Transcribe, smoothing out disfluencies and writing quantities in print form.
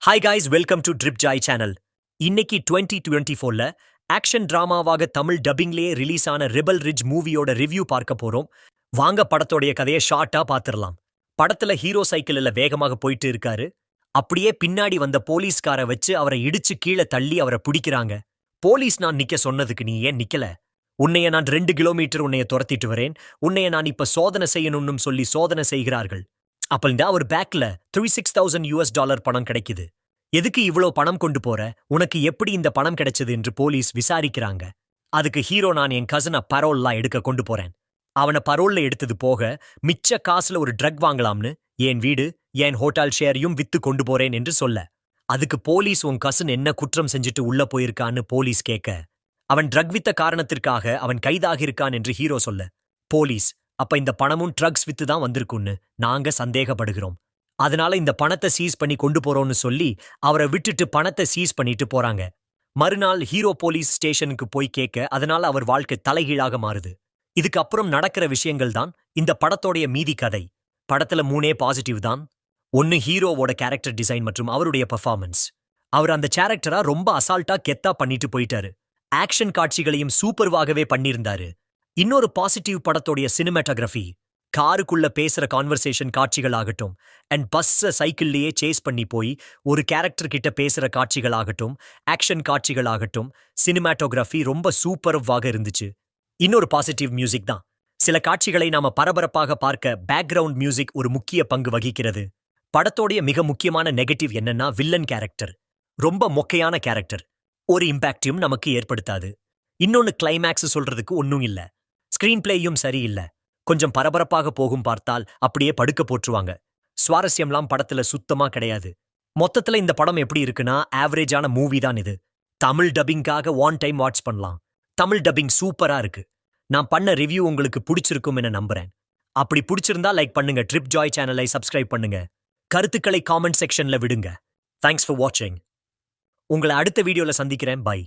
Hi guys, welcome to trip Joy channel. இன்னைக்கு 2024ல action டிராமாவாக Tamil டப்பிங்லேயே release ஆன rebel ridge மூவியோட review பார்க்க போறோம். வாங்க படத்தோடைய கதையை ஷார்ட்டா பார்த்துடலாம். படத்துல ஹீரோ சைக்கிள்ல வேகமாக போயிட்டு இருக்காரு. அப்படியே பின்னாடி வந்த போலீஸ்கார வச்சு அவரை இடிச்சு கீழே தள்ளி அவரை பிடிக்கிறாங்க. போலீஸ் நான் நிக்க சொன்னதுக்கு நீ ஏன் நிக்கல? உன்னைய நான் 2 கிலோமீட்டர் உன்னைய துரத்திட்டு வரேன். உன்னைய நான் இப்ப சோதனை செய்யணும்னு சொல்லி சோதனை செய்கிறார்கள். அப்பல்டா ஒரு பேக்ல $36,000 பணம் கிடைக்குது. எதுக்கு இவ்வளோ பணம் கொண்டு போற? உனக்கு எப்படி இந்த பணம் கிடைச்சது என்று போலீஸ் விசாரிக்கிறாங்க. அதுக்கு ஹீரோ நான் என் கசனை பரோல்லாம் எடுக்க கொண்டு போறேன். அவனை பரோல்ல எடுத்தது போக மிச்ச காசுல ஒரு ட்ரக் வாங்கலாம்னு என் வீடு என் ஹோட்டல் ஷேரையும் வித்து கொண்டு போறேன் என்று சொல்ல. அதுக்கு போலீஸ் உன் கசன் என்ன குற்றம் செஞ்சுட்டு உள்ள போயிருக்கான்னு போலீஸ் கேட்க, அவன் ட்ரக் வித்த காரணத்திற்காக அவன் கைதாகியிருக்கான் என்று ஹீரோ சொல்ல, போலீஸ் அப்ப இந்த பணமும் ட்ரக்ஸ் வித்து தான் வந்திருக்குன்னு நாங்க சந்தேகப்படுகிறோம். அதனால இந்த பணத்தை சீஸ் பண்ணி கொண்டு போறோம்னு சொல்லி அவரை விட்டுட்டு பணத்தை சீஸ் பண்ணிட்டு போறாங்க. மறுநாள் ஹீரோ போலீஸ் ஸ்டேஷனுக்கு போய் கேட்க, அதனால அவர் வாழ்க்கை தலைகீழாக மாறுது. இதுக்கு அப்புறம் நடக்கிற விஷயங்கள் தான் இந்த படத்தோடைய மீதி கதை. படத்துல 3 பாசிட்டிவ் தான். ஒன்னு ஹீரோவோட கேரக்டர் டிசைன் மற்றும் அவருடைய பெர்ஃபார்மன்ஸ். அவர் அந்த கேரக்டரா ரொம்ப அசால்ட்டா கெத்தா பண்ணிட்டு போயிட்டாரு. ஆக்ஷன் காட்சிகளையும் சூப்பர்வாகவே பண்ணியிருந்தாரு. இன்னொரு பாசிட்டிவ் படத்தோடைய சினிமாட்டோகிராஃபி. காருக்குள்ள பேசுற கான்வர்சேஷன் காட்சிகள் ஆகட்டும், அண்ட் பஸ்ஸ சைக்கிள்லயே சேஸ் பண்ணி போய் ஒரு கேரக்டர் கிட்ட பேசுற காட்சிகள் ஆகட்டும், ஆக்ஷன் காட்சிகள் ஆகட்டும், சினிமாட்டோகிராஃபி ரொம்ப சூப்பர்வாக இருந்துச்சு. இன்னொரு பாசிட்டிவ் மியூசிக் தான். சில காட்சிகளை நாம பரபரப்பாக பார்க்க பேக்ரவுண்ட் மியூசிக் ஒரு முக்கிய பங்கு வகிக்கிறது. படத்தோடைய மிக முக்கியமான நெகட்டிவ் என்னன்னா வில்லன் கேரக்டர். ரொம்ப மொக்கையான கேரக்டர். ஒரு இம்பாக்டையும் நமக்கு ஏற்படுத்தாது. இன்னொன்னு கிளைமேக்ஸ் சொல்றதுக்கு ஒன்னும் இல்ல. ஸ்கிரீன் பிளேயும் சரியில்லை. கொஞ்சம் பரபரப்பாக போகும் பார்த்தால் அப்படியே படுக்க போட்டுருவாங்க. சுவாரஸ்யம்லாம் படத்துல சுத்தமா கிடையாது. மொத்தத்துல இந்த படம் எப்படி இருக்குன்னா ஆவரேஜான மூவி தான் இது. தமிழ் டப்பிங்காக ஒன் டைம் வாட்ச் பண்ணலாம். தமிழ் டப்பிங் சூப்பரா இருக்கு. நான் பண்ண ரிவ்யூ உங்களுக்கு பிடிச்சிருக்கும் என நம்புறேன். அப்படி பிடிச்சிருந்தா லைக் பண்ணுங்க. ட்ரிப் ஜாய் சேனலை சப்ஸ்கிரைப் பண்ணுங்க. கருத்துக்களை காமெண்ட் செக்ஷன்ல விடுங்க. தேங்க்ஸ் ஃபார் வாட்சிங். உங்களை அடுத்த வீடியோல சந்திக்கிறேன். பை.